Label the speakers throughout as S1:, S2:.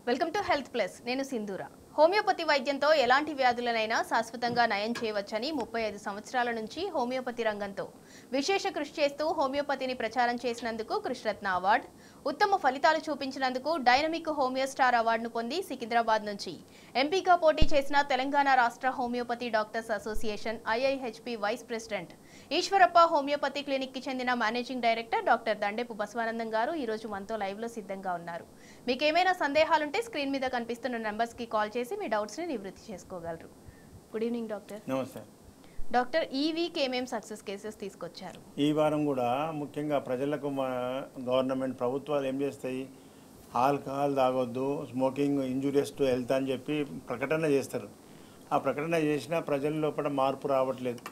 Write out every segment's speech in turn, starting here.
S1: Welcome to health plus. నేను సింధూర. Homeopathy వైద్యంతో ఎలాంటి వ్యాధులనైనా శాశ్వతంగా నయం చేయవచ్చని 35 సంవత్సరాల నుంచి హోమియోపతి రంగంతో విశేష కృషి చేస్తూ హోమియోపతిని ప్రచారం చేసినందుకు కృష్ణరత్న అవార్డు, ఉత్తమ ఫలితాలు చూపించినందుకు డైనమిక్ హోమియో స్టార్ అవార్డును పొంది సికింద్రాబాద్ నుంచి ఎంపీగా పోటీ చేసిన తెలంగాణ రాష్ట్ర homeopathy doctors association IIHP vice president Eshwarappa homeopathy clinic కి చెందిన managing director doctor Dandepu Basavanandam garu ఈ రోజు మనతో లైవ్ లో సిద్ధంగా ఉన్నారు. మీకు ఏమైనా సందేహాలుంటే స్క్రీన్ మీద కనిపిస్తున్న నంబర్స్ కి కాల్ చేసి మీ డౌట్స్ ని నివృత్తి చేసుకోగలరు. Good evening doctor.
S2: నమస్తే
S1: డాక్టర్, ఈ వీక్ ఏమేం సక్సెస్ కేసెస్ తీసుకొచ్చారు?
S2: ఈ వారం కూడా ముఖ్యంగా ప్రజలకు గవర్నమెంట్ ప్రభుత్వాలు ఏం చేస్తాయి, ఆల్కహాల్ తాగొద్దు, స్మోకింగ్ ఇంజూరియస్ టు హెల్త్ అని చెప్పి ప్రకటన చేస్తారు. ఆ ప్రకటన చేసినా ప్రజల లోపల మార్పు రావట్లేదు.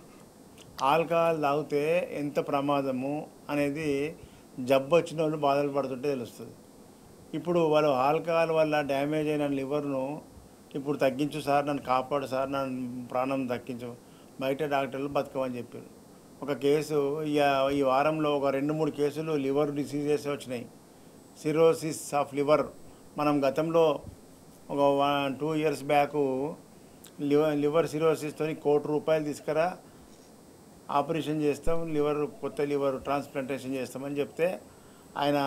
S2: ఆల్కహాల్ తాగితే ఎంత ప్రమాదము అనేది జబ్బు వచ్చిన వాళ్ళు బాధలు పడుతుంటే తెలుస్తుంది. ఇప్పుడు వాళ్ళు ఆల్కహాల్ వల్ల డ్యామేజ్ అయిన లివర్ను ఇప్పుడు తగ్గించు సార్, నన్ను కాపాడు సార్, నన్ను ప్రాణం దక్కించు, బయట డాక్టర్లు బతకమని చెప్పారు. ఒక కేసు ఈ వారంలో ఒక 2-3 కేసులు లివర్ డిసీజెస్ వచ్చినాయి. Cirrhosis of liver. మనం గతంలో ఒక 2 years బ్యాక్ లివర్ సిరోసిస్తో ₹1 కోటి తీసుకురా ఆపరేషన్ చేస్తాం, కొత్త లివర్ ట్రాన్స్ప్లాంటేషన్ చేస్తామని చెప్తే ఆయన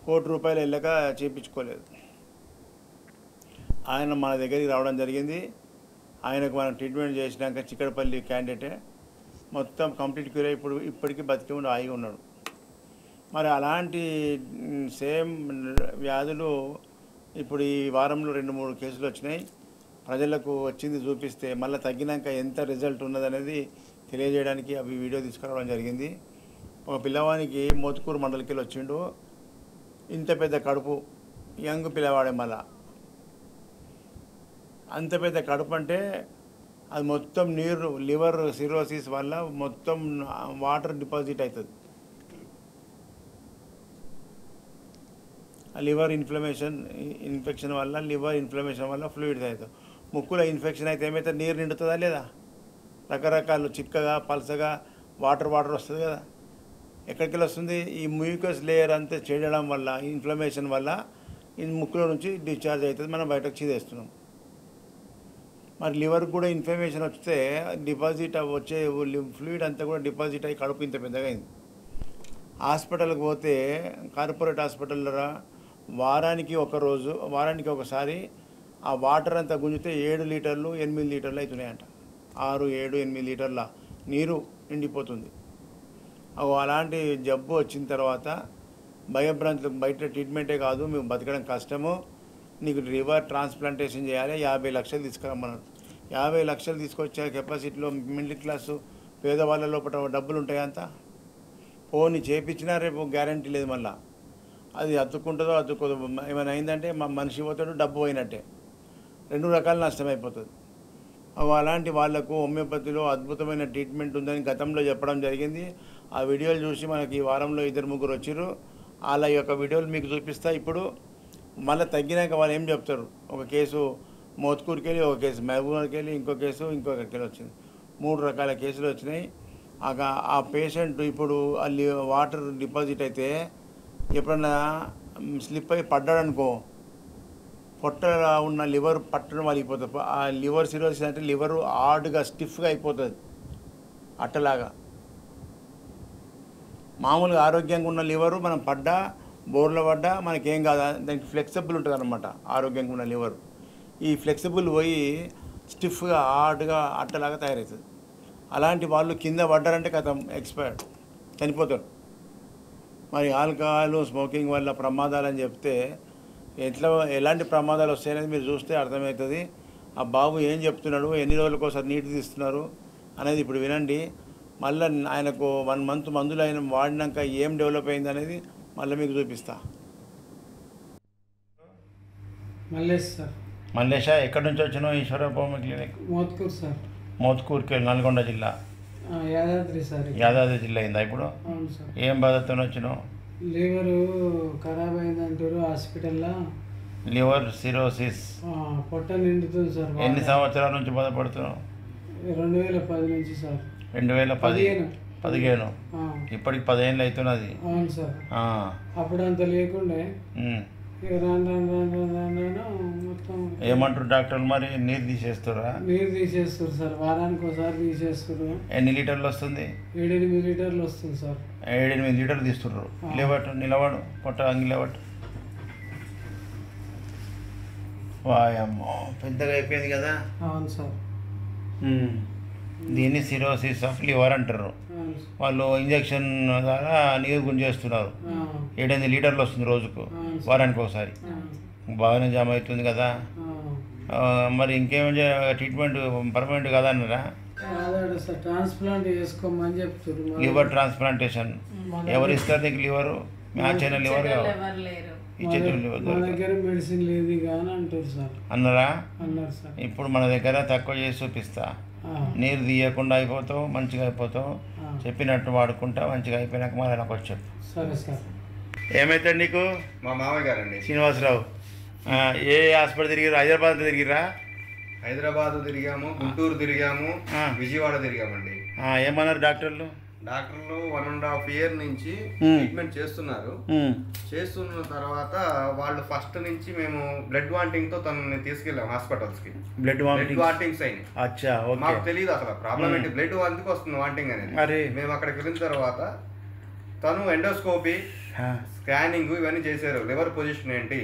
S2: ₹1 కోటి వెళ్ళక చేయించుకోలేదు. ఆయన మన దగ్గరికి రావడం జరిగింది. ఆయనకు మనం ట్రీట్మెంట్ చేసినాక చిక్కడపల్లి క్యాండిడేటే మొత్తం కంప్లీట్ క్యూర్ అయి ఇప్పటికీ బతికి ఉండి హాయిగా ఉన్నాడు. మరి అలాంటి సేమ్ వ్యాధులు ఇప్పుడు ఈ వారంలో 2-3 కేసులు వచ్చినాయి. ప్రజలకు వచ్చింది చూపిస్తే మళ్ళీ తగ్గినాక ఎంత రిజల్ట్ ఉన్నదనేది తెలియజేయడానికి అవి వీడియో తీసుకురావడం జరిగింది. ఒక పిల్లవానికి మోత్కూరు మండలికి వచ్చిండు. ఇంత పెద్ద కడుపు, యంగ్ పిల్లవాడే, మళ్ళా అంత పెద్ద కడుపు అంటే అది మొత్తం నీరు, లివర్ సిరోసిస్ వల్ల మొత్తం వాటర్ డిపాజిట్ అవుతుంది. లివర్ ఇన్ఫెక్షన్ వల్ల ఫ్లూయిడ్స్ అవుతుంది. ముక్కులో ఇన్ఫెక్షన్ అయితే ఏమైతే నీరు నిండుతుందా లేదా, రకరకాలు చిక్కగా పలసగా వాటర్ వస్తుంది కదా. ఎక్కడికి వస్తుంది? ఈ మ్యూకస్ లేయర్ అంతా చేయడం వల్ల, ఇన్ఫ్లమేషన్ వల్ల ఈ ముక్కులో నుంచి డిశ్చార్జ్ అవుతుంది, మనం బయటకు చీదేస్తున్నాం. మరి లివర్కి కూడా ఇన్ఫ్లమేషన్ వస్తే డిపాజిట్ వచ్చే ఫ్లూయిడ్ అంతా కూడా డిపాజిట్ అయ్యి కడుపు ఇంత పెద్దగా అయింది. హాస్పిటల్కి పోతే కార్పొరేట్ హాస్పిటల్లో వారానికి ఒకసారి ఆ వాటర్ అంతా గుంజితే 7 లీటర్లు 8 లీటర్లు అవుతున్నాయంట. 6, 7, 8 లీటర్ల నీరు నిండిపోతుంది. అలాంటి జబ్బు వచ్చిన తర్వాత భయభ్రాంతులకు బయట ట్రీట్మెంటే కాదు, మేము బతకడం కష్టము, నీకు లివర్ ట్రాన్స్ప్లాంటేషన్ చేయాలి, 50 లక్షలు తీసుకురమ్మన్నారు. 50 లక్షలు తీసుకొచ్చే కెపాసిటీలో మిడిల్ క్లాసు పేదవాళ్ళ లోపల డబ్బులు ఉంటాయంత పోనీ చేయించినా రేపు గ్యారంటీ లేదు. మళ్ళీ అది అతుక్కోదు. ఏమైనా అయిందంటే మనిషి పోతాడు, డబ్బు పోయినట్టే, 2 రకాల నష్టం అయిపోతుంది. అలాంటి వాళ్లకు హోమియోపతిలో అద్భుతమైన ట్రీట్మెంట్ ఉందని గతంలో చెప్పడం జరిగింది. ఆ వీడియోలు చూసి మనకి ఈ వారంలో 2-3 వచ్చారు. వాళ్ళ యొక్క వీడియోలు మీకు చూపిస్తా. ఇప్పుడు మళ్ళీ తగ్గినాక వాళ్ళు ఏం చెప్తారు, ఒక కేసు మోత్కూరుకి వెళ్ళి, ఒక కేసు మహబూబ్నగర్కి వెళ్ళి, ఇంకో కేసు ఇంకొకరికి వెళ్ళి వచ్చింది. 3 రకాల కేసులు వచ్చినాయి. ఆ పేషెంట్ ఇప్పుడు వాటర్ డిపాజిట్ అయితే ఎప్పుడన్నా స్లిప్ అయి పడ్డాడనుకో, పొట్టలో ఉన్న లివర్ పట్టడం వలిగిపోతుంది. ఆ లివర్ సిరోసిస్ అంటే లివర్ హార్డ్గా స్టిఫ్గా అయిపోతుంది, అట్టలాగా. మామూలుగా ఆరోగ్యంగా ఉన్న లివరు మనం బోర్లో పడ్డా మనకేం కాదు, దానికి ఫ్లెక్సిబుల్ ఉంటుంది అన్నమాట. ఆరోగ్యంగా ఉన్న లివర్ ఈ ఫ్లెక్సిబుల్ పోయి స్టిఫ్గా హార్డ్గా అట్టలాగా తయారవుతుంది. అలాంటి వాళ్ళు కింద పడ్డారంటే కథం, ఎక్స్పైర్డ్, చనిపోతారు. మరి ఆల్కహాల్ స్మోకింగ్ వల్ల ప్రమాదాలని చెప్తే ఎలాంటి ప్రమాదాలు వస్తాయనేది మీరు చూస్తే అర్థమవుతుంది. ఆ బాబు ఏం చెప్తున్నాడు, ఎన్ని రోజులకోసారి నీటి తీస్తున్నారు అనేది ఇప్పుడు వినండి. మళ్ళీ ఆయనకు 1 month మందులు ఆయన వాడినాక ఏం డెవలప్ అయింది అనేది మళ్ళీ మీకు చూపిస్తా. మల్లేషా, ఎక్కడి నుంచి వచ్చినావు? ఈశ్వరప్ప క్లినిక్.
S3: మోత్కూర్ సార్.
S2: మోత్కూరుకి, నల్గొండ జిల్లా.
S3: యాదాద్రి సార్.
S2: యాదాద్రి జిల్లా అయిందా ఇప్పుడు?
S3: అవును సార్.
S2: ఏం బాధతో వచ్చినావు?
S3: లివరు ఖరాబ్ అయిందంటారు హాస్పిటల్లో.
S2: Liver cirrhosis.
S3: పొట్ట నిండుతుంది సార్.
S2: ఎన్ని సంవత్సరాల నుంచి బాధపడుతున్నావు?
S3: 2010 నుంచి సార్.
S2: 2015. ఇప్పటికి 10 ఏళ్ళు అవుతున్నది.
S3: అవును సార్. అప్పుడు అంత లేకుండే ఇక రాను మొత్తం
S2: ఏమంటారు డాక్టర్లు మరి నీరు తీసేస్తారా?
S3: నీరు తీసేస్తారు సార్, వారానికి ఒకసారి తీసేస్తారు.
S2: ఎన్ని లీటర్లు వస్తుంది?
S3: 7-8 లీటర్లు వస్తుంది సార్.
S2: 7-8 లీటర్లు తీస్తుర్రు. లేవట్టు, నిలబడు, పొట్ట అంగి లేవట్టు. వాయమ్మో, పెద్దగా అయిపోయింది కదా.
S3: అవును సార్.
S2: దీన్ని సిరోసిస్ ఆఫ్ లివర్ అంటారు.
S3: అవును సార్.
S2: వాళ్ళు ఇంజక్షన్ ద్వారా నీరు గుంజేస్తున్నారు. 7-8 లీటర్లు వస్తుంది రోజుకు,
S3: అవును సార్.
S2: వారానికి ఒకసారి. బాగానే జామ్ అవుతుంది కదా. మరి ఇంకేం ట్రీట్మెంట్ పర్మనెంట్ కదా అన్నారా?
S3: అదే సార్, ట్రాన్స్ప్లాంట్ చేసుకోమని చెప్తారు.
S2: లివర్ ట్రాన్స్ప్లాంటేషన్ ఎవరు ఇస్తారు నీకు? లివరు మ్యాచ్ అయిన లివర్
S3: మా దగ్గర మెడిసిన్ లేదు కానీ అంటారు సార్.
S2: అన్నారా?
S3: అన్నారు సార్.
S2: ఇప్పుడు మన దగ్గర తక్కువ చేసి చూపిస్తా. నీరు తీయకుండా అయిపోతావు, మంచిగా అయిపోతావు. చెప్పినట్టు వాడుకుంటా, మంచిగా అయిపోయినాక మరి నాకు వచ్చి చెప్పు.
S3: సరే సార్.
S2: ఏమవుతాడు నీకు?
S4: మా మామయ్య గారండి.
S2: శ్రీనివాసరావు. ఏ హాస్పిటల్ తిరిగిరా? హైదరాబాద్ తిరిగిరా?
S4: హైదరాబాద్ తిరిగాము, గుంటూరు తిరిగాము, విజయవాడ తిరిగామండి.
S2: ఏమన్నారు డాక్టర్లు?
S4: డాక్టర్లు 1.5 year నుంచి ట్రీట్మెంట్ చేస్తున్నారు. చేస్తున్న తర్వాత వాళ్ళు ఫస్ట్ నుంచి మేము బ్లడ్ వాంటింగ్ తో తనని తీసుకెళ్ళాం హాస్పిటల్స్ కి. బ్లడ్ వాంటింగ్స్ అయినాయి.
S2: అచ్చా, ఓకే.
S4: మాకు తెలియదు అసలు ప్రాబ్లం ఏంటి, బ్లడ్ ఎందుకు వస్తుంది వాంటింగ్ అనేది. మేము అక్కడికి వెళ్ళిన తర్వాత తను ఎండోస్కోపీ, స్కానింగ్ ఇవన్నీ చేశారు. లివర్ పొజిషన్ ఏంటి,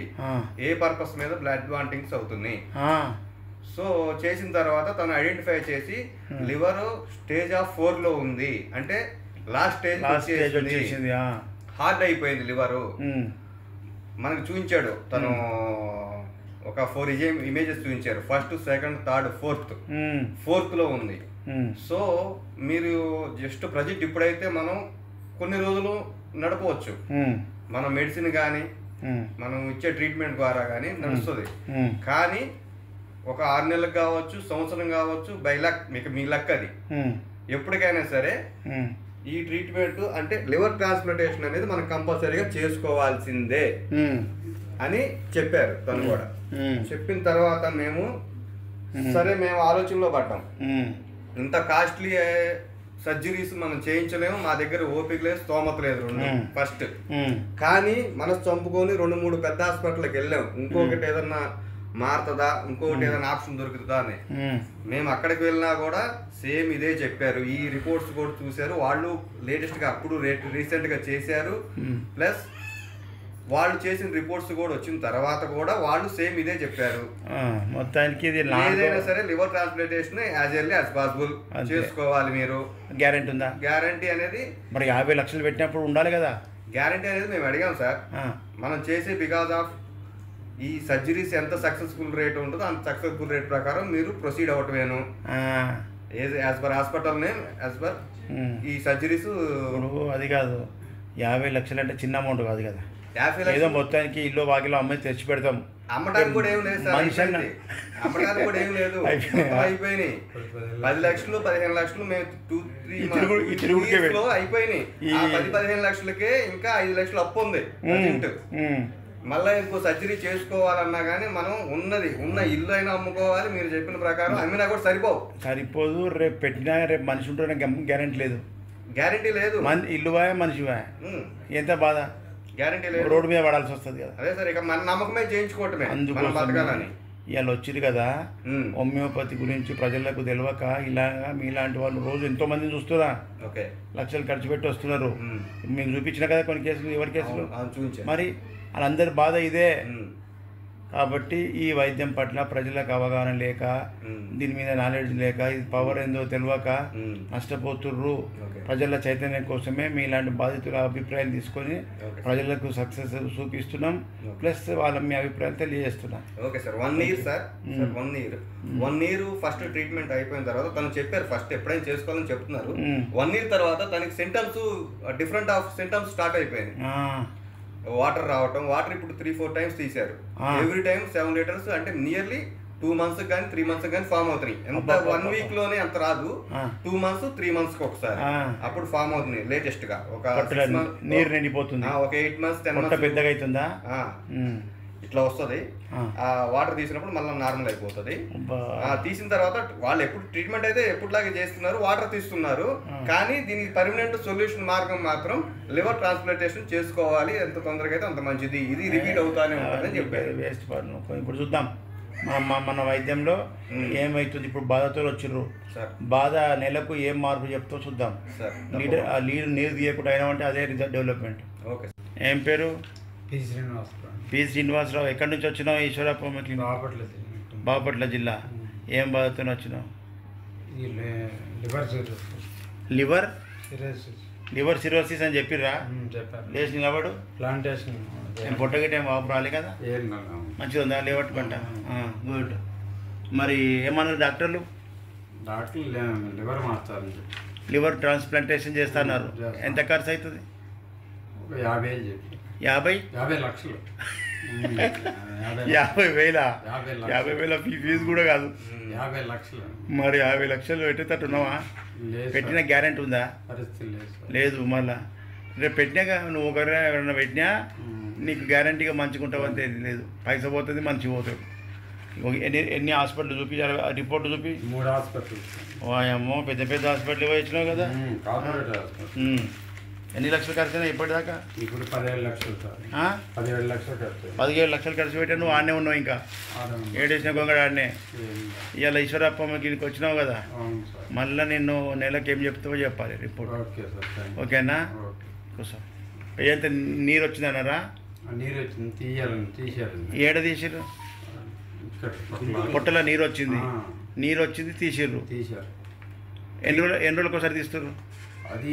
S4: ఏ పర్పస్ మీద బ్లడ్ వాంటింగ్స్ అవుతుంది. సో చేసిన తర్వాత తను ఐడెంటిఫై చేసి లివర్ స్టేజ్ ఆఫ్ 4 లో ఉంది, అంటే లాస్ట్ స్టేజ్ వచ్చేసింది, హార్డ్ అయిపోయింది లివరు. మనకు చూపించాడు తను ఒక 4 ఇమేజెస్ చూపించారు. ఫస్ట్, సెకండ్, థర్డ్, ఫోర్త్ లో ఉంది. సో మీరు జస్ట్ ప్రజెంట్ ఇప్పుడైతే మనం కొన్ని రోజులు నడపవచ్చు. మన మెడిసిన్ కానీ మనం ఇచ్చే ట్రీట్మెంట్ ద్వారా కానీ నడుస్తుంది. కానీ ఒక 6 నెలలకు కావచ్చు, సంవత్సరం కావచ్చు, బై లక్, మీ లక్ అది. ఎప్పటికైనా సరే ఈ ట్రీట్మెంట్ అంటే లివర్ ట్రాన్స్ప్లాంటేషన్ అనేది మనం కంపల్సరీగా చేసుకోవాల్సిందే అని చెప్పారు తను కూడా. చెప్పిన తర్వాత మేము ఆలోచనలో పడ్డాం. ఇంత కాస్ట్లీ సర్జరీస్ మనం చేయించలేము, మా దగ్గర ఓపిక లేదు, స్తోమత లేదు. ఫస్ట్ కానీ మనం చంపుకొని 2-3 పెద్ద హాస్పిటల్కి వెళ్ళాం. ఇంకొకటి ఏదన్నా మారుతుందా, ఇంకొకటి ఏదైనా ఆప్షన్ దొరుకుతుందా అని. మేము అక్కడికి వెళ్ళినా కూడా సేమ్ ఇదే చెప్పారు. ఈ రిపోర్ట్స్ కూడా చూశారు వాళ్ళు, లేటెస్ట్ గా అప్పుడు రీసెంట్ గా చేశారు. ప్లస్ వాళ్ళు చేసిన రిపోర్ట్స్ కూడా వచ్చిన తర్వాత కూడా వాళ్ళు సేమ్ ఇదే చెప్పారు.
S2: మొత్తానికి
S4: ఏదైనా సరే liver transplantation as early as possible చేసుకోవాలి. మీరు
S2: గ్యారెంటీ ఉందా?
S4: గ్యారంటీ అనేది
S2: మరి 50 లక్షలు పెట్టినప్పుడు ఉండాలి కదా.
S4: గ్యారంటీ అనేది మేము అడిగాం సార్. మనం చేసే బికాస్ ఆఫ్ ఈ సర్జరీస్ ఎంత సక్సెస్ఫుల్ రేట్ ఉంటుందో అంత సక్సెస్ఫుల్ రేట్ ప్రకారం మీరు ప్రొసీడ్ అవ్వటమేను. As per hospital name, as per ఈ సర్జరీస్.
S2: అది కాదు, 50 లక్షలు అంటే చిన్న అమౌంట్ కాదు కదా.
S4: 50
S2: ఏదో మొత్తానికి ఇల్లు వాకిలో అమ్మాయి తెచ్చి పెడతాం.
S4: అమ్మటానికి కూడా ఏం లేదు సార్, అమ్మటానికి కూడా ఏం లేదు, అయిపోయినాయి. 10 లక్షలు 15 లక్షలు మేము 2-3 లో అయిపోయినాయి. ఆ 10-15 లక్షలకే ఇంకా 5 లక్షలు అప్పు ఉంది. మళ్ళీ ఇంకో సర్జరీ చేసుకోవాలన్నా కానీ మనం ఉన్న ఇల్లు అయినా అమ్ముకోవాలి. మీరు చెప్పిన ప్రకారం అమ్మినా కూడా సరిపోదు.
S2: రేపు పెట్టినా రేపు మనిషి ఉంటుండే గ్యారెంటీ లేదు.
S4: గ్యారెంటీ లేదు.
S2: ఇల్లువా మనిషివా, ఎంత బాధ.
S4: గ్యారెంటీ లేదు,
S2: రోడ్డు మీద పడాల్సి వస్తుంది కదా.
S4: అదే సార్, ఇక మన నమ్మకమే చేయించుకోవటమే, మనం బతకాలని.
S2: ఇవాళ వచ్చింది కదా హోమియోపతి గురించి ప్రజలకు తెలియక ఇలాగా మీలాంటి వాళ్ళు రోజు ఎంతో మందిని చూస్తున్నా, లక్షలు ఖర్చు పెట్టి వస్తున్నారు. మీకు చూపించిన కదా కొన్ని కేసులు, ఎవరి కేసులు మరి వాళ్ళందరి బాధ ఇదే. కాబట్టి ఈ వైద్యం పట్ల ప్రజలకు అవగాహన లేక, దీని మీద నాలెడ్జ్ లేక, ఇది పవర్ ఏందో తెలియక నష్టపోతుర్రు. ప్రజల చైతన్యం కోసమే మీలాంటి బాధితుల అభిప్రాయాలు తీసుకొని ప్రజలకు సక్సెస్ చూపిస్తున్నాం. ప్లస్ మీ అభిప్రాయాలు తెలియజేస్తున్నాం.
S4: Okay sir. 1 year sir, 1 year first treatment అయిపోయిన తర్వాత తను చెప్పారు ఫస్ట్ ఎప్పుడైనా చేసుకోవాలని చెప్తున్నారు. 1 year తర్వాత తనకి symptoms different of symptoms start అయిపోయింది. వాటర్ రావటం, వాటర్ ఇప్పుడు 3-4 times తీశారు. ఎవ్రీ టైం 7 liters, అంటే నియర్లీ 2 months కానీ 3 months కానీ ఫామ్ అవుతున్నాయి. ఎంత 1 week లోనే అంత రాదు, 2 months 3 months కి ఒకసారి అప్పుడు ఫామ్ అవుతుంది. లేటెస్ట్ గా ఒక
S2: నీరు నిండిపోతుంది.
S4: ఒక 8 months 10 months
S2: పెద్దగా అవుతుందా.
S4: ఇట్లా వస్తుంది. ఆ వాటర్ తీసినప్పుడు మళ్ళీ నార్మల్ అయిపోతుంది.
S2: అబ్బా.
S4: తీసిన తర్వాత వాళ్ళు ఎప్పుడు ట్రీట్మెంట్ అయితే ఎప్పుడులాగే చేస్తున్నారు, వాటర్ తీస్తున్నారు. కానీ దీనికి పర్మనెంట్ సొల్యూషన్ మార్గం మాత్రం లివర్ ట్రాన్స్ప్లాంటేషన్ చేసుకోవాలి. ఎంత తొందరగా అయితే అంత మంచిది. ఇది రిపీట్ అవుతానే ఉంటుందని చెప్పారు.
S2: వేస్ట్ పన్ను. ఇప్పుడు చూద్దాం మన వైద్యంలో ఏమవుతుంది. ఇప్పుడు బాధతో వచ్చిర్రు, బాధ నెలకు ఏం మార్పు చెప్తావు చూద్దాం. లీడ్ నీరు తీయకుండా అయినామంటే అదే రిజల్ట్ డెవలప్మెంట్.
S4: ఓకే.
S2: ఏం పేరు?
S3: పి
S2: శ్రీనివాసరావు. ఎక్కడి నుంచి వచ్చినావు? ఈశ్వరప్ప బాపట్ల జిల్లా. ఏం బాధతో వచ్చినావు? లివర్ లివర్ సిరోసిస్ అని చెప్పిర్రా? లేచి నిలబడు.
S3: ప్లాంటేషన్
S2: పొట్టగిట్ట ఏం వాపు రాలే కదా? మంచిగా ఉందా లివర్ పంట? గుడ్. మరి ఏమన్నారు డాక్టర్లు?
S3: లివర్ మార్చాలి,
S2: లివర్ ట్రాన్స్ప్లాంటేషన్ చేస్తున్నారు. ఎంత ఖర్చు అవుతుంది?
S3: 50 లక్షలు.
S2: 50,000 ఫీజు కూడా కాదు.
S3: 50 లక్షలు.
S2: మరి 50 లక్షలు పెట్టేటట్టున్నావా? పెట్టిన గ్యారెంటీ ఉందా?
S3: పరిస్థితి
S2: లేదు. మళ్ళా రేపు పెట్టినాక నువ్వు ఎవరైనా పెట్టినా నీకు గ్యారంటీగా మంచిగా ఉంటావంతే లేదు. పైసా పోతుంది, మంచి పోతుంది. ఎన్ని హాస్పిటల్ చూపించాలి? రిపోర్ట్ చూపి.
S3: 3 హాస్పిటల్.
S2: అమ్మో, పెద్ద పెద్ద హాస్పిటల్ వచ్చినావు కదా. ఎన్ని లక్షలు ఖర్చు అయినా ఇప్పటిదాకా?
S3: ఇప్పుడు 17 లక్షలు. 17 లక్షలు ఖర్చు.
S2: 17 లక్షలు ఖర్చు పెట్టా. నువ్వు ఆడనే ఉన్నావు, ఇంకా ఏడేసిన గొంగడ ఆడనే. ఇవాళ ఈశ్వరప్పమ్మ గిరికి వచ్చినావు కదా, మళ్ళీ నిన్ను నెలకి ఏం చెప్తావో చెప్పాలి రిపోర్ట్. ఓకేనా? కూర్చో. ఎంత నీరు వచ్చిందన్నారా?
S3: నీరు వచ్చింది, తీసేయాలి.
S2: ఏడ తీసిర్రు? పొట్టలో నీరు వచ్చింది. నీరు వచ్చింది, తీసిర్రు. ఎన్ని రోజులకు ఒకసారి తీస్తారు?
S3: అది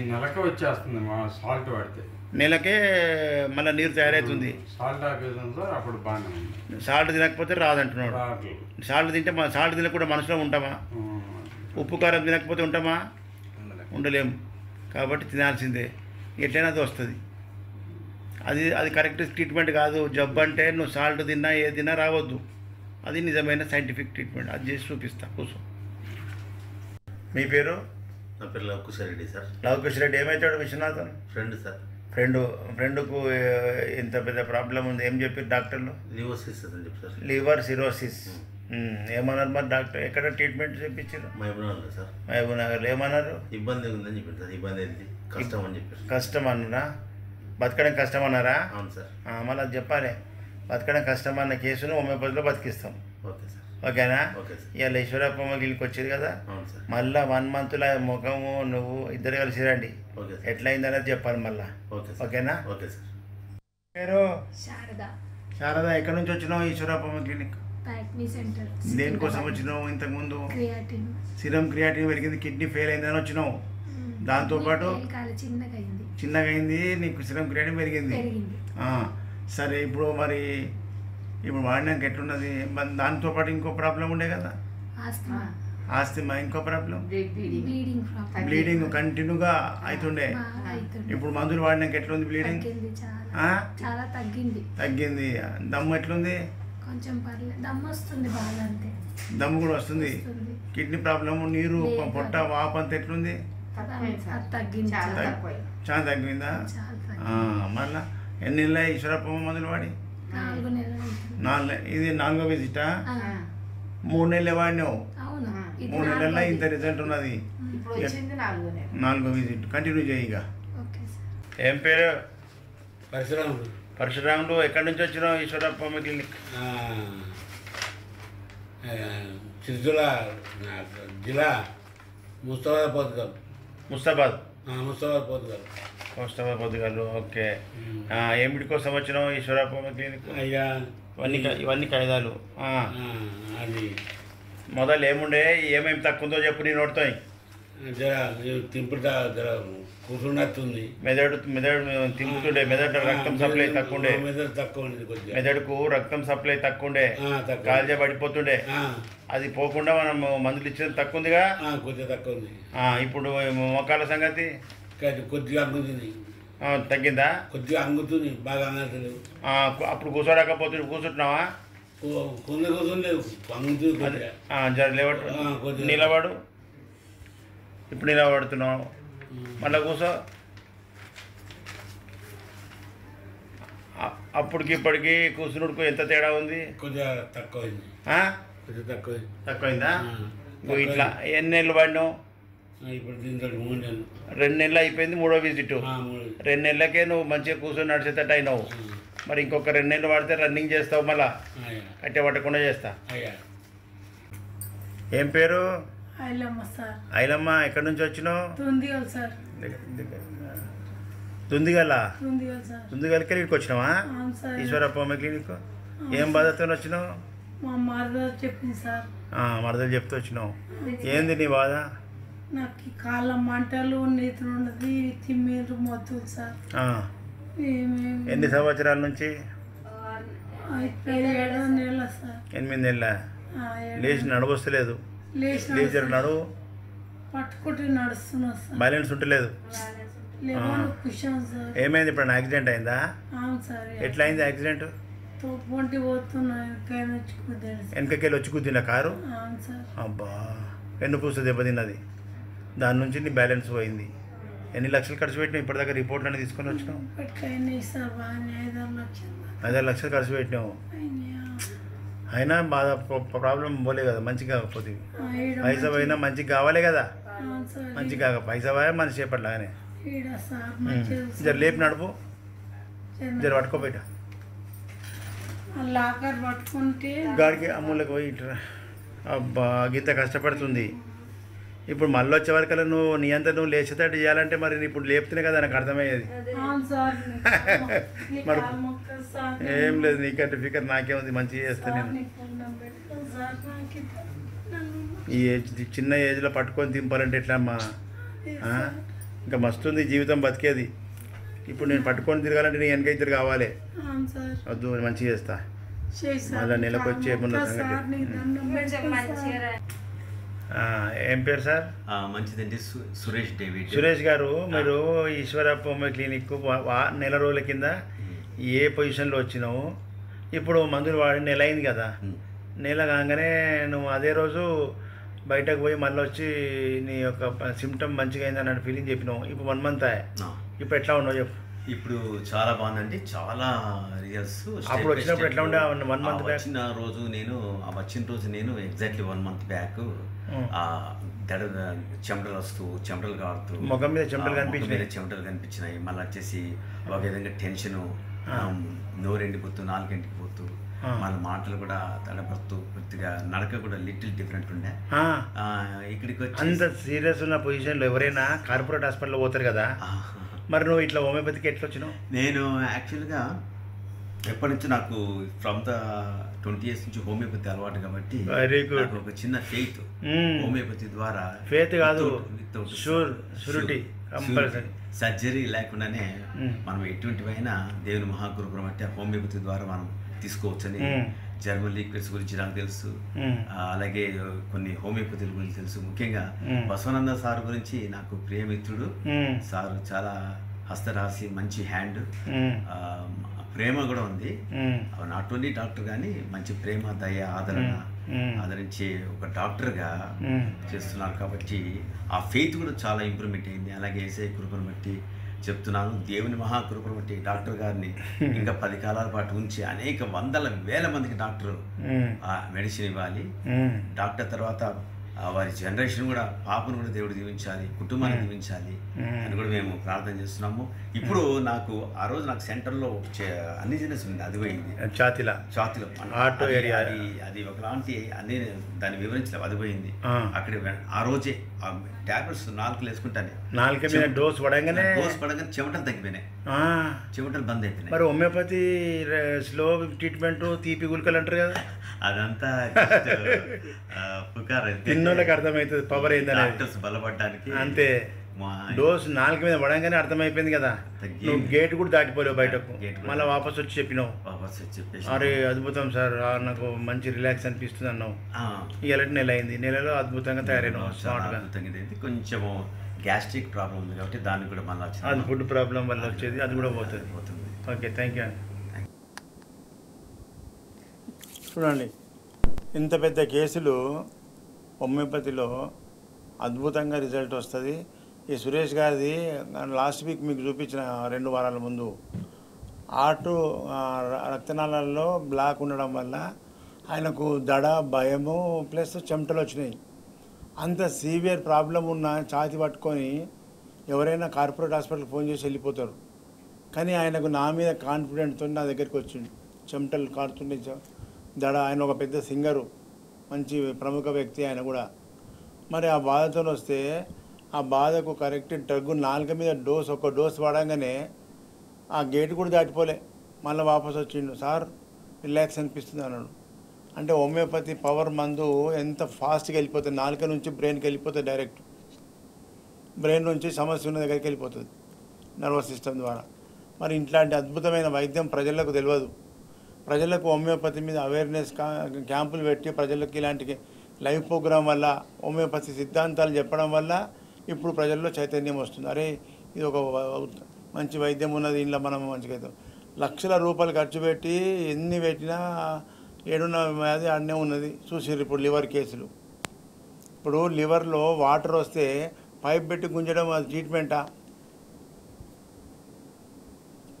S3: నెలకే వచ్చేస్తుంది సాల్ట్ వాడితే.
S2: నెలకే మళ్ళీ నీరు తయారవుతుంది.
S3: సాల్ట్ ఆపేసాం సార్, అప్పుడు బాగానే ఉంది.
S2: సాల్ట్ తినకపోతే రాదంటున్నాడు. సాల్ట్ తింటే సాల్ట్ తినకుండా మనుషులో ఉంటామా? ఉప్పు కారం తినకపోతే ఉంటామా? ఉండలేము. కాబట్టి తినాల్సిందే. ఎట్లయినా అది వస్తుంది. అది కరెక్ట్ ట్రీట్మెంట్ కాదు. జబ్బు అంటే నువ్వు సాల్ట్ తిన్నా ఏ తిన్నా రావద్దు. అది నిజమైన సైంటిఫిక్ ట్రీట్మెంట్. అది చేసి చూపిస్తా. కూర్చో. మీ పేరు?
S5: నా పేరు లవకుశ రెడ్డి సార్.
S2: లవకుశ రెడ్డి. ఏమవుతాడు? Viswanathan
S5: friend sir.
S2: ఫ్రెండ్కు ఇంత పెద్ద ప్రాబ్లం ఉంది. ఏం చెప్పారు డాక్టర్లు?
S5: లివర్ సిరోసిస్ అని చెప్పారు.
S2: Liver cirrhosis. ఏమన్నారు మరి డాక్టర్? ఎక్కడ ట్రీట్మెంట్ చేయించారు?
S5: మహబూబ్నగర్లో సార్.
S2: మహబూబ్నగర్లో. ఏమన్నారు?
S5: ఇబ్బంది ఉందని చెప్పారు సార్. ఇబ్బంది అయింది, కష్టం అని చెప్పారు.
S2: కష్టం అన్నారా? బతకడం కష్టం అన్నారా?
S5: అవును సార్.
S2: మళ్ళీ అది చెప్పాలి. బతకడం కష్టం అన్న కేసును హోమియోపతిలో బతికిస్తాం.
S5: Okay sir.
S2: ఓకేనా?
S5: Okay sir.
S2: ఇవాళ ఈశ్వరప్పమ్మ గిలికి వచ్చేది కదా,
S5: అవును సార్.
S2: మళ్ళీ 1 మంత్లో ముఖము నువ్వు ఇద్దరు కలిసి రండి.
S5: Okay sir.
S2: ఎట్లయిందనేది చెప్పాలి మళ్ళీ.
S5: Okay sir.
S2: ఓకేనా?
S5: Okay sir.
S2: పేరు?
S6: శారద.
S2: శారద. ఎక్కడి నుంచి వచ్చినావు ఈశ్వరప్పమ్మ క్లినిక్?
S6: ప్యాక్మీ సెంటర్.
S2: దేనికోసం వచ్చినావు? ఇంతకుముందు
S6: క్రియాటిన్.
S2: సిరం క్రియాటిన్ పెరిగింది, కిడ్నీ ఫెయిల్ అయిందని వచ్చినావు. దాంతోపాటు చిన్నగా అయింది, నీకు సిరం క్రియాటిన్ పెరిగింది. సరే, ఇప్పుడు వాడినాక ఎట్లున్నది? దాంతోపాటు ఇంకో ప్రాబ్లం ఉండే కదా, ఆస్తమా. ఇంకో ప్రాబ్లం బ్లీడింగ్ కంటిన్యూగా అవుతుండే. ఇప్పుడు మందులు వాడినాక ఎట్లుంది బ్లీడింగ్? తగ్గింది. దమ్ము ఎట్లుంది? దమ్ము కూడా వస్తుంది. కిడ్నీ ప్రాబ్లము, నీరు పొట్ట వాపు అంతా ఎట్లుంది? చాలా తగ్గిందా? మళ్ళా ఎన్ని నెలలు ఈశ్వరప్పమ్మ మందులు వాడి? 4. ఇది 4వ విజిటా? 3 నెలలు వాడినావు. 3 నెలల్లో ఇంత రిజల్ట్ ఉన్నది. 4వ విజిట్. కంటిన్యూ చేయి ఇక. ఏం పేరు?
S7: పరశురాముడు.
S2: పరశురాముడు. ఎక్కడి నుంచి వచ్చినావు ఈశ్వరప్పమ్మ క్లినిక్?
S7: చిత్తూరు జిల్లా ముస్తాబాద్.
S2: ముస్తాబాద్
S7: పొద్దుగారు.
S2: ఓకే. ఏమిటి కోసం వచ్చినావు ఈశ్వరప్పమ్మ క్లినిక్? ఇవన్నీ కాయిదాలు.
S7: అది
S2: మొదలు ఏముండే? ఏమేమి తక్కువ ఉందో చెప్పు. నీ నోడుతాయి.
S7: తింపుట కూర్చున్నట్టుంది.
S2: మెదడు తింపుతుండే. మెదడు రక్తం సప్లై తక్కువ ఉండే. మెదడుకు రక్తం సప్లై తక్కువ ఉండే. కాల్చే పడిపోతుండే. అది పోకుండా మనం మందులు ఇచ్చేది తక్కువ ఉందిగా?
S7: కొద్దిగా తక్కువ ఉంది.
S2: ఇప్పుడు మోకాల సంగతి
S7: కొద్దిగా అంగుతుంది.
S2: తగ్గిందా?
S7: కొద్దిగా అంగుతుంది, బాగా అంగట్లేదు.
S2: అప్పుడు కూర్చోలేకపోతుంది. కూర్చుంటున్నావా?
S7: కూర్చోలేదు, అంగుతుంది.
S2: జర లేవట్టు. నిలబడు. ఇప్పుడు నిలబడుతున్నావు. మళ్ళీ కూర్చో. అప్పటికి ఇప్పటికి కూర్చునుడుకు ఎంత తేడా ఉంది?
S7: కొద్దిగా తక్కువైంది. కొద్దిగా తక్కువైంది.
S2: తక్కువైందా? ఇట్లా ఎన్ని నెలలు పడినావు?
S7: ఇప్పుడు దీంతో 3 నెలలు.
S2: 2 నెలలు అయిపోయింది, 3వ విజిట్. 2 నెలలకే నువ్వు మంచిగా కూర్చొని నడిచేటట్టు అయినావు. మరి ఇంకొక 2 నెలలు పడితే రన్నింగ్ చేస్తావు, మళ్ళా కట్టె పట్టకుండా చేస్తా. ఏం పేరు?
S6: ఐలమ్మ సార్.
S2: ఐలమ్మ, ఎక్కడి నుంచి వచ్చినావు?
S6: తుందిగల్ సార్.
S2: తుందిగల?
S6: సార్.
S2: తుందిగలకి ఇక్కడికి వచ్చినావా?
S6: అవును సార్.
S2: Eeshwarappa homeo clinic. ఏం బాధతో వచ్చినావు?
S6: మా మరదలు చెప్పింది సార్.
S2: మరదలు చెప్తూ వచ్చినావు. ఏంది నీ బాధ?
S6: నాకు ఈ కాళ్ళ మంటలు, నీతులు ఉన్నది, తిమ్మిరు మొత్తులు సార్.
S2: ఎన్ని సంవత్సరాల నుంచి?
S6: 7 నెలలు సార్.
S2: 8 నెలల. లేచి నడవస్తలేదు. లేచి నడువు
S6: పట్టుకుంటే నడుస్తున్నా సార్.
S2: బ్యాలెన్స్ ఉంటలేదు.
S6: కూర్చోను సార్.
S2: ఏమైంది? ఇప్పుడు యాక్సిడెంట్ అయిందా?
S6: అవును సార్.
S2: ఎట్లా అయింది యాక్సిడెంట్?
S6: పొంటి పోతున్నా
S2: వెనకకెళ్ళి వచ్చి కుద్దిన కారు?
S6: అవును సార్.
S2: అబ్బా, వెన్నుపూస దెబ్బతిన్నది. దాని నుంచి నీ బ్యాలెన్స్ పోయింది. ఎన్ని లక్షలు ఖర్చు పెట్టినావు ఇప్పటిదాకా? రిపోర్ట్లు అన్నీ తీసుకొని వచ్చినావు? 5-6 లక్షలు ఖర్చు పెట్టినావు. అయినా బాధ ప్రాబ్లం పోలే కదా, మంచిగా కాకపోతే పైసా పోయినా మంచిగా కావాలి కదా. మంచిగా కాక పైసా పోయా మనిషి చేపట్లాగానే. జర లేపి నడుపు, జర పట్టుకోబెట్ట
S6: లాకర్ పట్టుకుంటే
S2: గాడికి అమ్ములకు పోయి ఇట్లా. అబ్బా, గీత కష్టపడుతుంది. ఇప్పుడు మళ్ళీ వచ్చే వరకల్లా నువ్వు నీ అంతా నువ్వు లేచేటట్టు చేయాలంటే మరి ఇప్పుడు లేపుతేనే కదా నాకు అర్థమయ్యేది. మరి ఏం లేదు, నీకంటే ఫికర్ నాకేముంది, మంచిగా చేస్తాను నేను. ఈ ఏజ్, చిన్న ఏజ్లో పట్టుకొని తింపాలంటే ఎట్లా అమ్మా? ఇంకా మస్తుంది జీవితం బతికేది. ఇప్పుడు నేను పట్టుకొని తిరగాలంటే నీ వెనక ఇద్దరు కావాలి. వద్దు, మంచిగా చేస్తా. మళ్ళీ నెలకు వచ్చి ఏమన్నా సంగతి. ఏం పేరు సార్?
S8: మంచిదండి, సురేష్ డేవిడ్.
S2: సురేష్ గారు, మీరు ఈశ్వరప్ప హోమియో క్లినిక్ నెల రోజుల కింద ఏ పొజిషన్లో వచ్చినావు? ఇప్పుడు మందులు వాడి నెల అయింది కదా. నెల కాగానే నువ్వు అదే రోజు బయటకు పోయి మళ్ళీ వచ్చి నీ యొక్క సిమ్టమ్ మంచిగా అయింది అన్నట్టు ఫీలింగ్ చెప్పినావు. ఇప్పుడు 1 మంత్ ఇప్పుడు ఎట్లా ఉన్నావు చెప్పు.
S8: ఇప్పుడు చాలా బాగుందండి, చాలా రిజల్ట్స్.
S2: అప్పుడు వచ్చినప్పుడు ఎట్లా ఉండే? 1 మంత్ బ్యాక్
S8: వచ్చిన రోజు నేను ఎగ్జాక్ట్లీ 1 మంత్ బ్యాక్ చెమటలు కారుతూ
S2: ముఖం మీద చెమటలు
S8: కనిపించినాయి. మళ్ళీ వచ్చేసి ఒక విధంగా టెన్షను, నోరు ఎండిపోతూ, నాలుగు ఎండిపోతూ, మన మాటలు కూడా తడబడుతూ, కొద్దిగా నడక కూడా లిటిల్ డిఫరెంట్ ఉండే. ఇక్కడికి వచ్చి
S2: అంత సీరియస్ ఉన్న పొజిషన్లో ఎవరైనా కార్పొరేట్ హాస్పిటల్లో పోతారు కదా, మరి నువ్వు ఇట్లా హోమియోపతికి ఎట్లా వచ్చినావు?
S8: నేను యాక్చువల్గా ఎప్పటి నుంచి నాకు ఫ్రమ్ ద 20 years నుంచి హోమియోపతి అలవాటు కాబట్టి నాకు ఒక చిన్న ఫెయిత్ హోమియోపతి ద్వారా.
S2: ఫెయిత్ కాదు,
S8: సర్జరీ లేకుండానే మనం ఎటువంటివైనా దేవుని మహాకృపను బట్టి హోమియోపతి ద్వారా మనం తీసుకోవచ్చని. జర్మన్ లిక్విడ్స్ గురించి నాకు తెలుసు, అలాగే కొన్ని హోమియోపతుల గురించి తెలుసు. ముఖ్యంగా బసవానంద సార్ గురించి నాకు ప్రియమిత్రుడు. సార్ చాలా హస్తరాశి, మంచి హ్యాండ్, ప్రేమ కూడా ఉంది. నాట్ ఓన్లీ డాక్టర్ కానీ మంచి ప్రేమ, దయ, ఆదరించే ఒక డాక్టర్గా చేస్తున్నారు. కాబట్టి ఆ ఫెయిత్ కూడా చాలా ఇంప్రూవ్మెంట్ అయింది. అలాగే ఏసై కృపను బట్టి చెప్తున్నాను, దేవుని మహాకృపను బట్టి డాక్టర్ గారిని ఇంకా 10 కాలాల పాటు ఉంచి అనేక వందల వేల మందికి డాక్టర్ మెడిసిన్ ఇవ్వాలి. డాక్టర్ తర్వాత వారి జనరేషన్ కూడా, పాపను కూడా దేవుడు దీవించాలి, కుటుంబాన్ని దీవించాలి అని కూడా మేము ప్రార్థన చేస్తున్నాము. ఇప్పుడు నాకు ఆ రోజు నాకు సెంటర్లో అన్ని జినెస్ ఉంది, అది పోయింది. ఛాతిలో అది ఒకలాంటి అన్ని దాన్ని వివరించలేదు, అది పోయింది. అక్కడ ఆ రోజే టాబ్లెట్స్ 4 వేసుకుంటాను.
S2: 4 డోస్ పడగానే
S8: చెమటలు తగ్గిపోయినాయి, చెమటలు బంద్ అయిపోయినాయి.
S2: మరి హోమియోపతి స్లో ట్రీట్మెంట్, తీపి గుళికలు అంటారు కదా,
S8: అదంతా
S2: తిన్నోళ్ళకి అర్థమవుతుంది పవర్ ఏందని,
S8: బలపడడానికి
S2: అంతే. డోస్ 4 మీద పడంగానే అర్థమైపోయింది కదా. నువ్వు గేట్ కూడా దాటిపోలేవు బయటకు, మళ్ళీ వాపస్ వచ్చి చెప్పినావు. అరే అద్భుతం సార్, నాకు మంచి రిలాక్స్ అనిపిస్తుంది అన్నావు. ఇలాంటి నెల అయింది, నెలలో అద్భుతంగా తయారైనావు.
S8: కొంచెం గ్యాస్ట్రిక్ ప్రాబ్లం ఉంది కాబట్టి దానికి కూడా మళ్ళీ
S2: అది ఫుడ్ ప్రాబ్లం వల్ల వచ్చేది, అది కూడా పోతుంది. Okay, thank you. చూడండి, ఇంత పెద్ద కేసులు హోమియోపతిలో అద్భుతంగా రిజల్ట్ వస్తుంది. ఈ సురేష్ గారిది లాస్ట్ వీక్ మీకు చూపించిన 2 వారాల ముందు రక్తనాళాల్లో బ్లాక్ ఉండడం వల్ల ఆయనకు దడ భయము ప్లస్ చెమటలు వచ్చినాయి. అంత సీవియర్ ప్రాబ్లం ఉన్న ఛాతి పట్టుకొని ఎవరైనా కార్పొరేట్ హాస్పిటల్కి ఫోన్ చేసి వెళ్ళిపోతారు. కానీ ఆయనకు నా మీద కాన్ఫిడెంట్తో నా దగ్గరికి వచ్చిండు. చెమటలు కారుతుండే దడ. ఆయన ఒక పెద్ద సింగరు, మంచి ప్రముఖ వ్యక్తి ఆయన కూడా. మరి ఆ బాధతో వస్తే ఆ బాధకు కరెక్ట్ డ్రగ్ 4 మీద ఒక డోస్ వాడంగానే ఆ గేటు కూడా దాటిపోలే. మళ్ళీ వాపస్ వచ్చిండు. సార్ రిలాక్స్ అనిపిస్తుంది అన్నాడు. అంటే హోమియోపతి పవర్ మందు ఎంత ఫాస్ట్గా వెళ్ళిపోతుంది, 4 నుంచి బ్రెయిన్కి వెళ్ళిపోతుంది. డైరెక్ట్ బ్రెయిన్ నుంచి సమస్య ఉన్న దగ్గరికి వెళ్ళిపోతుంది నర్వస్ సిస్టమ్ ద్వారా. మరి ఇట్లాంటి అద్భుతమైన వైద్యం ప్రజలకు తెలియదు. ప్రజలకు హోమియోపతి మీద అవేర్నెస్ క్యాంపులు పెట్టి ప్రజలకు ఇలాంటి లైవ్ ప్రోగ్రాం వల్ల హోమియోపతి సిద్ధాంతాలు చెప్పడం వల్ల ఇప్పుడు ప్రజల్లో చైతన్యం వస్తుంది. అరే ఇది ఒక మంచి వైద్యం ఉన్నది, ఇంట్లో మనం మంచిగా అవుతాం. లక్షల రూపాయలు ఖర్చు పెట్టి ఎన్ని పెట్టినా ఏడున్న వ్యాధి ఆడనే ఉన్నది. చూసిర్రు ఇప్పుడు లివర్ కేసులు. ఇప్పుడు లివర్లో వాటర్ వస్తే పైప్ పెట్టి గుంజడం అది ట్రీట్మెంటా?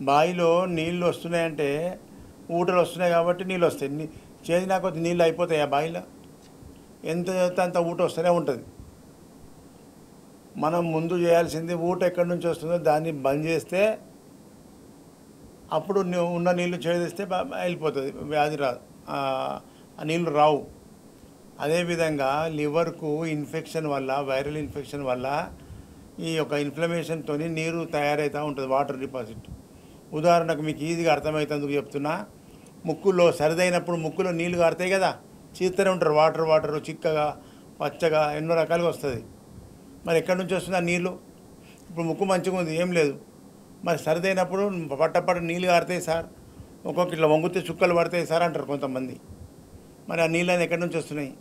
S2: బావిలో నీళ్ళు వస్తున్నాయంటే ఊటలు వస్తున్నాయి కాబట్టి నీళ్ళు వస్తాయి. చేసినా కొద్ది నీళ్ళు అయిపోతాయి. ఆ బావిలో ఎంత అంత ఊట వస్తూనే ఉంటుంది. మనం ముందు చేయాల్సింది ఊట ఎక్కడి నుంచి వస్తుందో దాన్ని బంద్ చేస్తే అప్పుడు ఉన్న నీళ్లు చేదిస్తే వెళ్ళిపోతుంది, వ్యాధి రాదు, ఆ నీళ్ళు రావు. అదేవిధంగా లివర్కు ఇన్ఫెక్షన్ వల్ల, వైరల్ ఇన్ఫెక్షన్ వల్ల ఈ యొక్క ఇన్ఫ్లమేషన్తో నీరు తయారవుతూ ఉంటుంది, వాటర్ డిపాజిట్. ఉదాహరణకు మీకు ఈజీగా అర్థమవుతుందుకు చెప్తున్నా. ముక్కులో సరిదైనప్పుడు ముక్కులో నీళ్లు కారుతాయి కదా, చీతనే ఉంటారు. వాటర్ చిక్కగా పచ్చగా ఎన్నో రకాలుగా వస్తుంది. మరి ఎక్కడి నుంచి వస్తుంది ఆ నీళ్ళు? ఇప్పుడు ముక్కు మంచిగా ఉంది, ఏం లేదు. మరి సరిదైనప్పుడు పట్టపట్ట నీళ్ళు కారుతాయి సార్, ఒక్కొక్క ఇట్లా వంగుతే చుక్కలు పడతాయి సార్ అంటారు కొంతమంది. మరి ఆ నీళ్ళని ఎక్కడి నుంచి వస్తున్నాయి?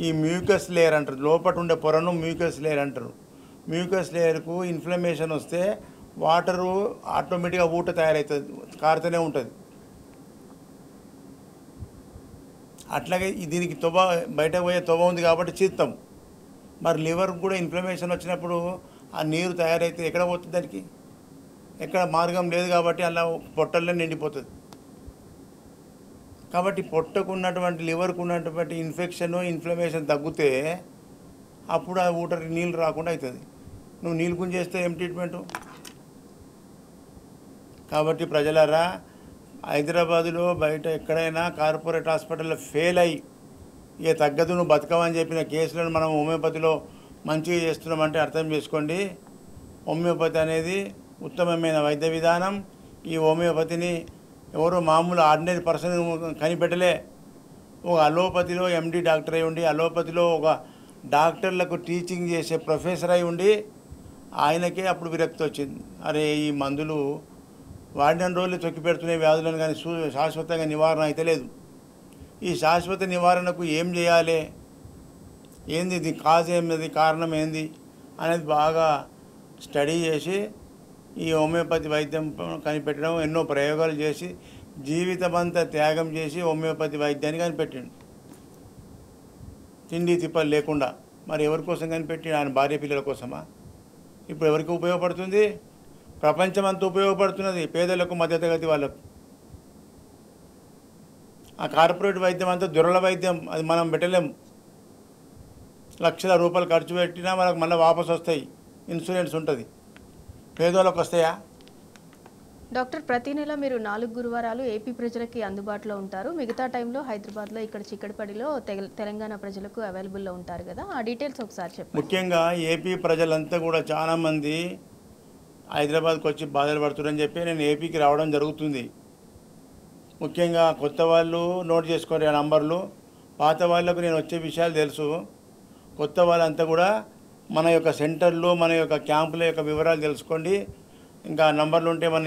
S2: ఈ మ్యూకస్ లేయర్ అంటారు, లోపల ఉండే పొరను మ్యూకస్ లేయర్ అంటారు. మ్యూకస్ లేయర్కు ఇన్ఫ్లమేషన్ వస్తే వాటరు ఆటోమేటిక్గా ఊట తయారవుతుంది, కారుతూనే ఉంటుంది. అట్లాగే దీనికి బయటకు పోయే ఉంది కాబట్టి చిత్తం. మరి లివర్ కూడా ఇన్ఫ్లమేషన్ వచ్చినప్పుడు ఆ నీరు తయారైతే ఎక్కడ పోతుంది? దానికి ఎక్కడ మార్గం లేదు కాబట్టి అలా పొట్టల్లో నిండిపోతుంది. కాబట్టి పొట్టకు ఉన్నటువంటి లివర్కు ఉన్నటువంటి ఇన్ఫ్లమేషన్ తగ్గితే అప్పుడు ఆ ఊటకి నీళ్ళు రాకుండా అవుతుంది. నువ్వు నీళ్ళు గుంజేస్తే ఏం ట్రీట్మెంటు? కాబట్టి ప్రజలారా, హైదరాబాదులో బయట ఎక్కడైనా కార్పొరేట్ హాస్పిటల్లో ఫెయిల్ అయ్యి ఇక తగ్గదు నువ్వు బతకమని చెప్పిన కేసులను మనం హోమియోపతిలో మంచిగా చేస్తున్నామంటే అర్థం చేసుకోండి. హోమియోపతి అనేది ఉత్తమమైన వైద్య విధానం. ఈ హోమియోపతిని ఎవరో మామూలు ఆర్డినరీ పర్సన్ కనిపెట్టలే. ఒక అలోపతిలో ఎండి డాక్టర్ అయి ఉండి, అలోపతిలో ఒక డాక్టర్లకు టీచింగ్ చేసే ప్రొఫెసర్ అయి ఉండి ఆయనకే అప్పుడు విరక్తి వచ్చింది. అరే ఈ మందులు వాడిన రోజులు తొక్కి పెడుతున్న వ్యాధులను కానీ శాశ్వతంగా నివారణ అయితే లేదు. ఈ శాశ్వత నివారణకు ఏం చేయాలి, ఏంది ఇది కాజ్ ఏమిది, కారణం ఏంది అనేది బాగా స్టడీ చేసి ఈ హోమియోపతి వైద్యం కనిపెట్టడం, ఎన్నో ప్రయోగాలు చేసి జీవితమంతా త్యాగం చేసి హోమియోపతి వైద్యాన్ని కనిపెట్టిండు, తిండి తిప్పలు లేకుండా. మరి ఎవరి కోసం కనిపెట్టి? ఆయన భార్య పిల్లల కోసమా? ఇప్పుడు ఎవరికి ఉపయోగపడుతుంది? ప్రపంచమంతా ఉపయోగపడుతున్నది, పేదలకు మధ్యతరగతి వాళ్ళకు. ఆ కార్పొరేట్ వైద్యం అంతా దురల వైద్యం, అది మనం పెట్టలేం. లక్షల రూపాయలు ఖర్చు పెట్టినా మనకు మళ్ళీ వాపసు వస్తాయి, ఇన్సూరెన్స్ ఉంటుంది. పేదోళ్ళకు వస్తాయా?
S1: డాక్టర్, ప్రతి నెల మీరు 4 గురువారాలు ఏపీ ప్రజలకి అందుబాటులో ఉంటారు. మిగతా టైంలో హైదరాబాద్లో ఇక్కడ చిక్కడపల్లిలో తెలంగాణ ప్రజలకు అవైలబుల్లో ఉంటారు కదా, ఆ డీటెయిల్స్ ఒకసారి చెప్పండి.
S2: ముఖ్యంగా ఏపీ ప్రజలంతా కూడా చాలామంది హైదరాబాద్కి వచ్చి బాధలు పడుతున్నారని చెప్పి నేను ఏపీకి రావడం జరుగుతుంది. ముఖ్యంగా కొత్త వాళ్ళు నోట్ చేసుకోండి ఆ నంబర్లు. పాత వాళ్ళకు నేను వచ్చే విషయాలు తెలుసు. కొత్త వాళ్ళంతా కూడా మన యొక్క సెంటర్లు, మన యొక్క క్యాంపుల యొక్క వివరాలు తెలుసుకోండి. ఇంకా నంబర్లు ఉంటే మన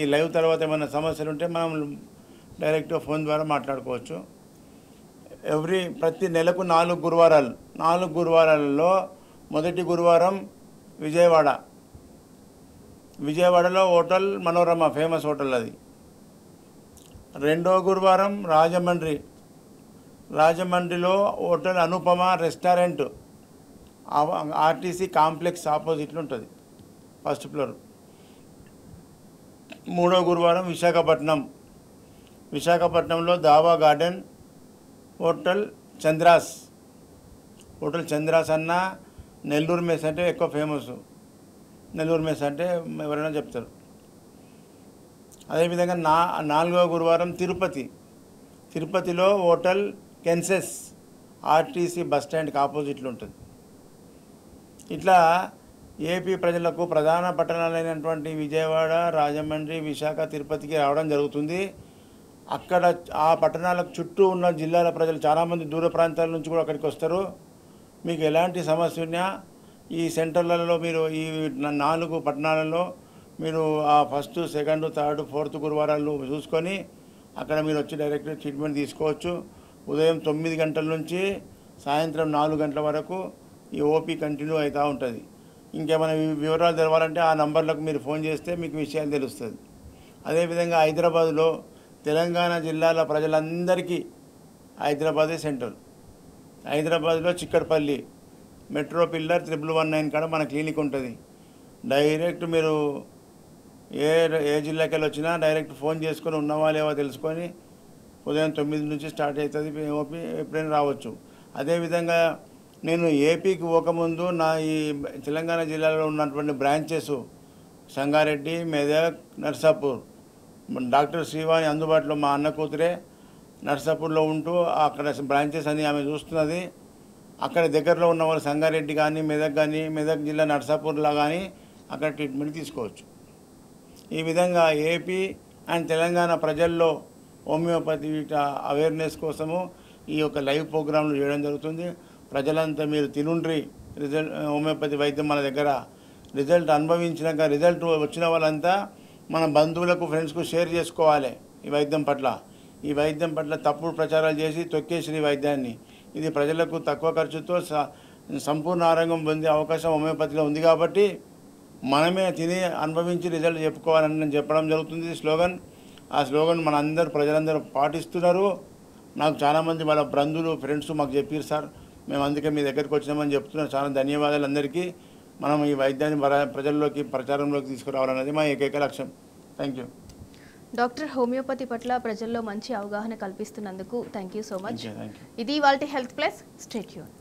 S2: ఈ లైవ్ తర్వాత ఏమైనా సమస్యలు ఉంటే మనం డైరెక్ట్గా ఫోన్ ద్వారా మాట్లాడుకోవచ్చు. ప్రతి నెలకు 4 గురువారాలు. 4 గురువారాలలో మొదటి గురువారం విజయవాడలో హోటల్ మనోరమ, ఫేమస్ హోటల్ అది. రెండో గురువారం రాజమండ్రిలో hotel Anupama restaurant, RTC complex ఆపోజిట్లో ఉంటుంది, ఫస్ట్ ఫ్లోర్. మూడో గురువారం విశాఖపట్నంలో దావా గార్డెన్ హోటల్ చంద్రాస్ అన్న నెల్లూరు మెస్ అంటే ఎక్కువ ఫేమస్. నెల్లూరు మెస్ అంటే ఎవరైనా చెప్తారు. అదేవిధంగా నాలుగవ గురువారం తిరుపతిలో హోటల్ కెన్సెస్ ఆర్టీసీ బస్ స్టాండ్కి ఆపోజిట్లో ఉంటుంది. ఇట్లా ఏపీ ప్రజలకు ప్రధాన పట్టణాలైనటువంటి విజయవాడ, రాజమండ్రి, విశాఖ, తిరుపతికి రావడం జరుగుతుంది. అక్కడ ఆ పట్టణాలకు చుట్టూ ఉన్న జిల్లాల ప్రజలు చాలామంది దూర ప్రాంతాల నుంచి కూడా అక్కడికి వస్తారు. మీకు ఎలాంటి సమస్య ఉన్నా ఈ సెంటర్లలో మీరు ఈ 4 పట్టణాలలో మీరు ఆ ఫస్ట్, సెకండ్, థర్డ్, ఫోర్త్ గురువారాలు చూసుకొని అక్కడ మీరు వచ్చి డైరెక్ట్ ట్రీట్మెంట్ తీసుకోవచ్చు. ఉదయం 9 గంటల నుంచి సాయంత్రం 4 గంటల వరకు ఈ ఓపీ కంటిన్యూ అవుతూ ఉంటుంది. ఇంకేమైనా వివరాలు తెలవాలంటే ఆ నంబర్లకు మీరు ఫోన్ చేస్తే మీకు విషయాలు తెలుస్తుంది. అదేవిధంగా హైదరాబాదులో తెలంగాణ జిల్లాల ప్రజలందరికీ హైదరాబాదే సెంటర్. హైదరాబాద్లో చిక్కడపల్లి మెట్రో పిల్లర్ 1119 కాడ మన క్లినిక్ ఉంటుంది. డైరెక్ట్ మీరు ఏ జిల్లాకి వెళ్ళి వచ్చినా డైరెక్ట్ ఫోన్ చేసుకొని ఉన్నవా లేవో తెలుసుకొని ఉదయం 9 నుంచి స్టార్ట్ అవుతుంది ఓపీ, ఎప్పుడైనా రావచ్చు. అదేవిధంగా నేను ఏపీకి పోకముందు ఈ తెలంగాణ జిల్లాలో ఉన్నటువంటి బ్రాంచెస్ సంగారెడ్డి, మెదక్, నర్సాపూర్, డాక్టర్ శ్రీవాణి అందుబాటులో మా అన్న కూతురే నర్సాపూర్లో ఉంటూ అక్కడ బ్రాంచెస్ అని ఆమె చూస్తున్నది. అక్కడ దగ్గరలో ఉన్న వాళ్ళు సంగారెడ్డి కానీ మెదక్ జిల్లా నర్సాపూర్లో కానీ అక్కడ ట్రీట్మెంట్ తీసుకోవచ్చు. ఈ విధంగా ఏపీ అండ్ తెలంగాణ ప్రజల్లో హోమియోపతి అవేర్నెస్ కోసము ఈ యొక్క లైవ్ ప్రోగ్రాంలు చేయడం జరుగుతుంది. ప్రజలంతా మీరు తినుండ్రి, హోమియోపతి వైద్యం మన దగ్గర రిజల్ట్ అనుభవించినాక రిజల్ట్ వచ్చిన వాళ్ళంతా మన బంధువులకు, ఫ్రెండ్స్కు షేర్ చేసుకోవాలి. ఈ వైద్యం పట్ల తప్పుడు ప్రచారాలు చేసి తొక్కేసిన ఈ వైద్యాన్ని, ఇది ప్రజలకు తక్కువ ఖర్చుతో సంపూర్ణ ఆరోగ్యం పొందే అవకాశం హోమియోపతిలో ఉంది. కాబట్టి మనమే తిని అనుభవించి రిజల్ట్ చెప్పుకోవాలని నేను చెప్పడం జరుగుతుంది స్లోగన్. ఆ స్లోగన్ ప్రజలందరూ పాటిస్తున్నారు. నాకు చాలామంది వాళ్ళ బంధువులు, ఫ్రెండ్స్ మాకు చెప్పారు, సార్ మేము అందుకే మీ దగ్గరికి వచ్చినామని చెప్తున్నారు. చాలా ధన్యవాదాలు అందరికీ. మనం ఈ వైద్యాన్ని ప్రజల్లోకి, ప్రచారంలోకి తీసుకురావాలన్నది మా ఏకైక లక్ష్యం. Thank you.
S1: డాక్టర్, హోమియోపతి పట్ల ప్రజల్లో మంచి అవగాహన కల్పిస్తున్నందుకు thank you so much.
S2: Thank you.
S1: ఇది ఇవాల్టి హెల్త్ ప్లస్. Stay tune.